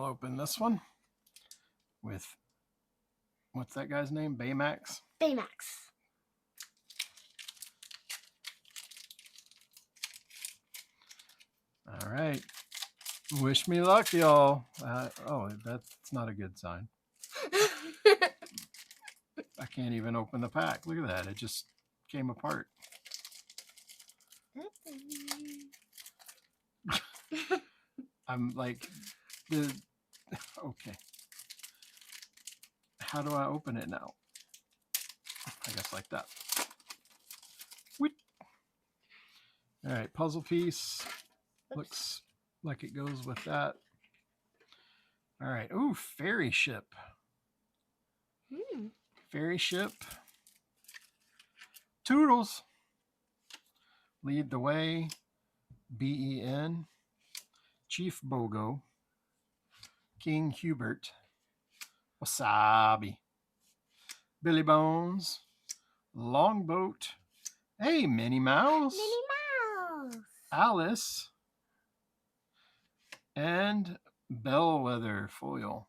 open this one with, what's that guy's name? Baymax? Baymax. All right. Wish me luck, y'all. Oh, that's not a good sign. I can't even open the pack. Look at that. It just came apart. I'm like, okay. How do I open it now? I guess like that. Whee! All right, puzzle piece. Looks like it goes with that. All right. Ooh, fairy ship. Fairy ship. Toodles. Lead the way. Ben. Chief Bogo. King Hubert. Wasabi. Billy Bones. Longboat. Hey, Minnie Mouse. Minnie Mouse. Alice. And Bellwether foil.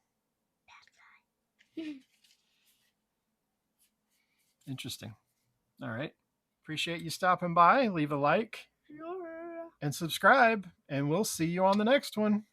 Interesting. All right. Appreciate you stopping by. Leave a like and subscribe, and we'll see you on the next one.